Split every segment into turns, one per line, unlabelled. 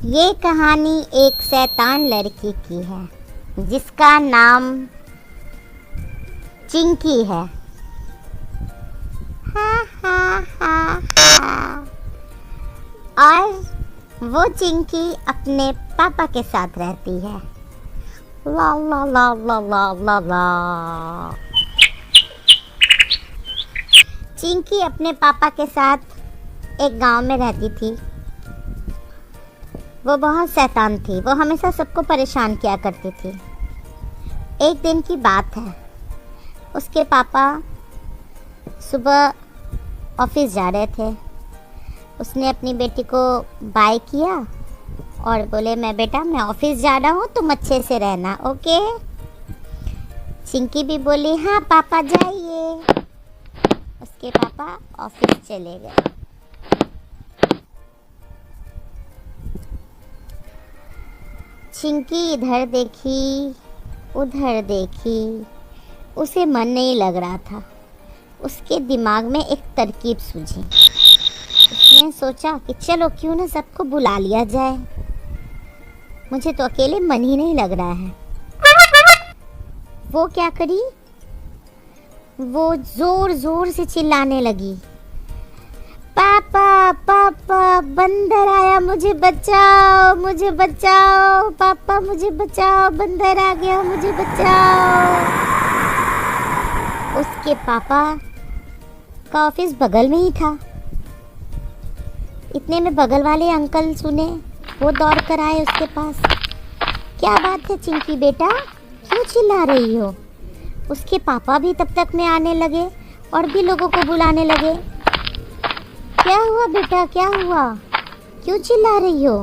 ये कहानी एक शैतान लड़की की है जिसका नाम चिंकी है। हा हा हा हा। और वो चिंकी अपने पापा के साथ रहती है। ला ला ला ला ला ला ला। चिंकी अपने पापा के साथ एक गांव में रहती थी। वो बहुत शैतान थी। वो हमेशा सबको परेशान किया करती थी। एक दिन की बात है, उसके पापा सुबह ऑफिस जा रहे थे। उसने अपनी बेटी को बाय किया और बोले, मैं ऑफिस जा रहा हूँ, तुम अच्छे से रहना, ओके। चिंकी भी बोली, हाँ पापा जाइए। उसके पापा ऑफिस चले गए। चिंकी इधर देखी उधर देखी, उसे मन नहीं लग रहा था। उसके दिमाग में एक तरकीब सूझी। उसने सोचा कि चलो क्यों ना सबको बुला लिया जाए, मुझे तो अकेले मन ही नहीं लग रहा है। वो क्या करी, वो जोर जोर से चिल्लाने लगी, पापा पापा बंदर आया, मुझे बचाओ मुझे बचाओ, पापा मुझे बचाओ, बंदर आ गया, मुझे बचाओ। उसके पापा का ऑफिस बगल में ही था। इतने में बगल वाले अंकल सुने, वो दौड़ कर आए उसके पास। क्या बात है चिंकी बेटा, क्यों चिल्ला रही हो? उसके पापा भी तब तक में आने लगे और भी लोगों को बुलाने लगे। क्या हुआ बेटा, क्या हुआ, क्यों चिल्ला रही हो?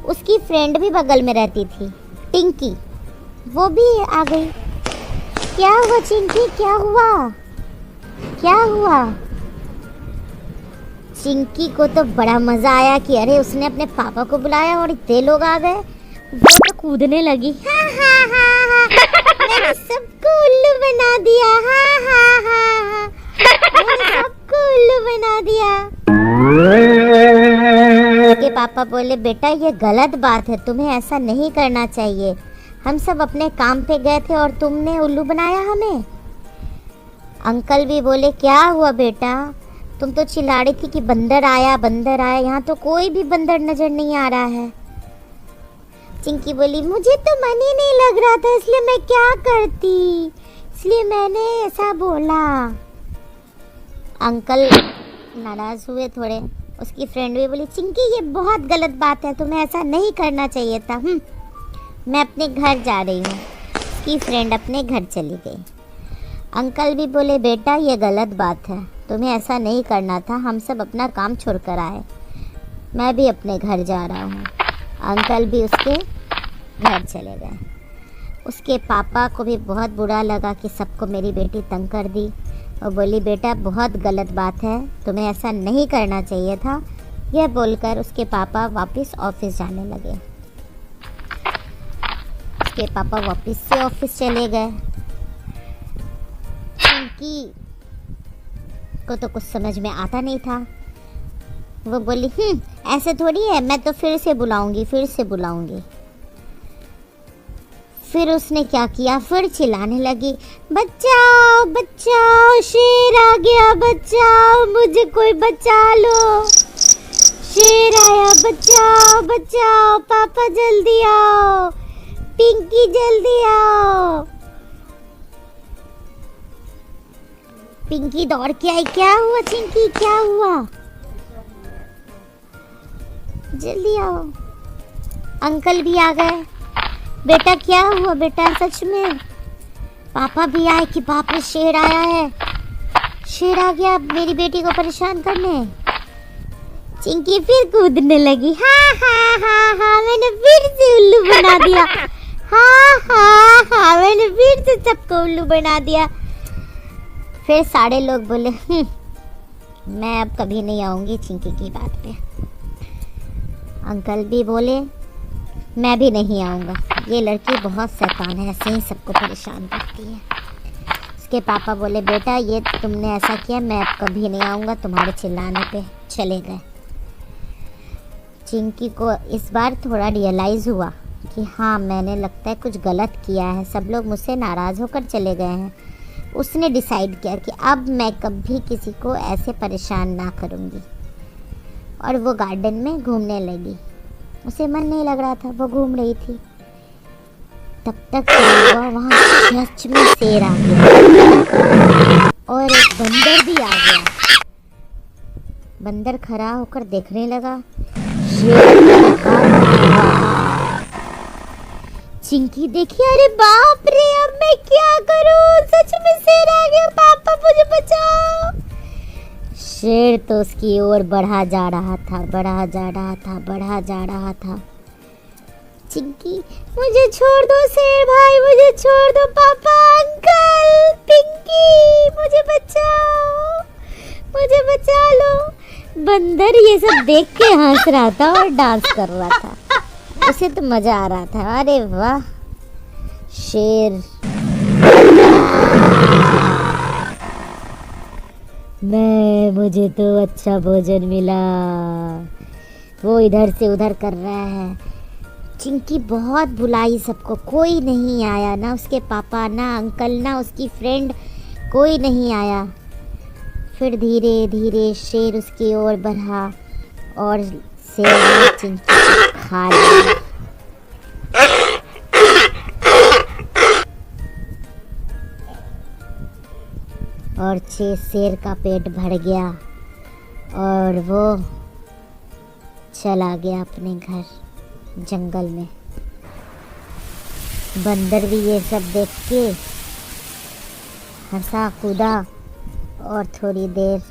उसकी फ्रेंड भी बगल में रहती थी, टिंकी, वो भी आ गई। क्या हुआ चिंकी, क्या हुआ, क्या हुआ? चिंकी को तो बड़ा मजा आया कि अरे उसने अपने पापा को बुलाया और इतने लोग आ गए। वो तो कूदने लगी, हाँ हाँ हाँ हाँ, मैंने सबको उल्लू बना दिया, हाँ हाँ हाँ हाँ, मैंने सबको उल्लू बना दिया। उसके पापा बोले, बेटा ये गलत बात है, तुम्हें ऐसा नहीं करना चाहिए। हम सब अपने काम पे गए थे और तुमने उल्लू बनाया हमें। अंकल भी बोले, क्या हुआ बेटा, तुम तो चिल्ला रही थी कि बंदर आया बंदर आया, यहाँ तो कोई भी बंदर नजर नहीं आ रहा है। चिंकी बोली, मुझे तो मन ही नहीं लग रहा था, इसलिए मैं क्या करती, इसलिए मैंने ऐसा बोला। अंकल नाराज हुए थोड़े। उसकी फ्रेंड भी बोली, चिंकी ये बहुत गलत बात है, तुम्हें ऐसा नहीं करना चाहिए था। मैं अपने घर जा रही हूँ। उसकी फ्रेंड अपने घर चली गई। अंकल भी बोले, बेटा ये गलत बात है, तुम्हें ऐसा नहीं करना था, हम सब अपना काम छोड़कर आए, मैं भी अपने घर जा रहा हूँ। अंकल भी उसके घर चले गए। उसके पापा को भी बहुत बुरा लगा कि सबको मेरी बेटी तंग कर दी। और बोली, बेटा बहुत गलत बात है, तुम्हें ऐसा नहीं करना चाहिए था। यह बोलकर उसके पापा वापस ऑफिस जाने लगे। उसके पापा वापस से ऑफिस चले गए। चिंकी को तो कुछ समझ में आता नहीं था। वो बोली, ऐसे थोड़ी है, मैं तो फिर से बुलाऊंगी, फिर से बुलाऊंगी। फिर उसने क्या किया, फिर चिल्लाने लगी, बचाओ बचाओ, शेर आ गया, बचाओ, मुझे कोई बचा लो, शेर आया, बचाओ बचाओ, पापा जल्दी आओ, पिंकी जल्दी आओ। पिंकी दौड़ के आई, क्या हुआ चिंकी, क्या हुआ, जल्दी आओ। अंकल भी आ गए, बेटा क्या हुआ बेटा, सच में? पापा भी आए कि बाप रे शेर आया है, शेर आ गया मेरी बेटी को परेशान करने। चिंकी फिर कूदने लगी, हाँ हाँ हाँ हाँ, मैंने फिर से उल्लू बना दिया, हाँ हाँ हाँ, मैंने फिर से सबको उल्लू बना दिया। फिर सारे लोग बोले, मैं अब कभी नहीं आऊंगी चिंकी की बात पे। अंकल भी बोले, मैं भी नहीं आऊँगा, ये लड़की बहुत शैतान है, ऐसे ही सबको परेशान करती है। उसके पापा बोले, बेटा ये तुमने ऐसा किया, मैं अब कभी नहीं आऊँगा, तुम्हारे चिल्लाने पे चले गए। चिंकी को इस बार थोड़ा रियलाइज़ हुआ कि हाँ, मैंने लगता है कुछ गलत किया है, सब लोग मुझसे नाराज़ होकर चले गए हैं। उसने डिसाइड किया कि अब मैं कभी किसी को ऐसे परेशान ना करूँगी, और वो गार्डन में घूमने लगी। उसे मन नहीं लग रहा था, वो घूम रही थी। तब तक क्या हुआ, वहाँ सच में शेर आ गया और एक बंदर भी आ गया। बंदर खड़ा होकर देखने लगा, चिंकी देखी, अरे बाप रे, अब मैं क्या करूं, सच में शेर आ गया, पापा मुझे बचाओ। शेर तो उसकी ओर बढ़ा जा रहा था, बढ़ा जा रहा था, बढ़ा जा रहा था। चिंकी, मुझे छोड़ दो शेर भाई, मुझे छोड़ दो, पापा, अंकल, पिंकी, मुझे बचाओ, मुझे बचा लो। बंदर ये सब देख के हंस रहा था और डांस कर रहा था, उसे तो मजा आ रहा था। अरे वाह, शेर। मुझे तो अच्छा भोजन मिला। वो इधर से उधर कर रहा है। चिंकी बहुत बुलाई सबको, कोई नहीं आया, ना उसके पापा, ना अंकल, ना उसकी फ्रेंड, कोई नहीं आया। फिर धीरे धीरे शेर उसकी ओर बढ़ा और शेर ने चिंकी को खा लिया। और शेर का पेट भर गया और वो चला गया अपने घर जंगल में। बंदर भी ये सब देख के हंसा कूदा और थोड़ी देर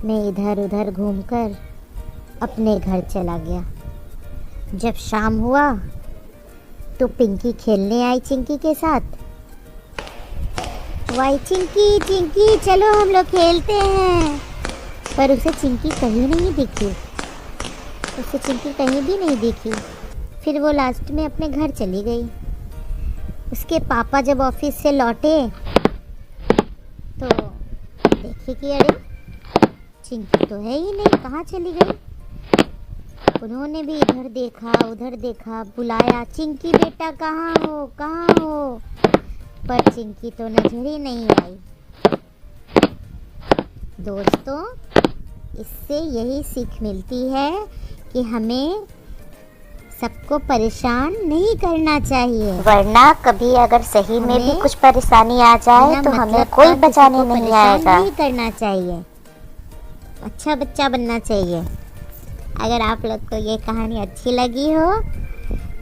में इधर उधर घूमकर अपने घर चला गया। जब शाम हुआ तो पिंकी खेलने आई चिंकी के साथ। वाई चिंकी, चिंकी चलो हम लोग खेलते हैं। पर उसे चिंकी कहीं नहीं दिखी, उसे चिंकी कहीं भी नहीं दिखी। फिर वो लास्ट में अपने घर चली गई। उसके पापा जब ऑफिस से लौटे तो देखे कि अरे चिंकी तो है ही नहीं, कहाँ चली गई। उन्होंने भी इधर देखा उधर देखा, बुलाया, चिंकी बेटा कहाँ हो, कहाँ हो, पर चिंकी तो नजर ही नहीं आई। दोस्तों, इससे यही सीख मिलती है कि हमें सबको परेशान नहीं करना चाहिए, वरना कभी अगर सही में भी कुछ परेशानी आ जाए तो हमें कोई बचाने नहीं आएगा। नहीं करना चाहिए, अच्छा बच्चा बनना चाहिए। अगर आप लोग को ये कहानी अच्छी लगी हो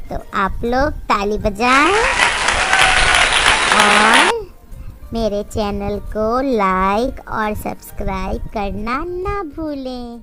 तो आप लोग ताली बजाएं और मेरे चैनल को लाइक और सब्सक्राइब करना ना भूलें।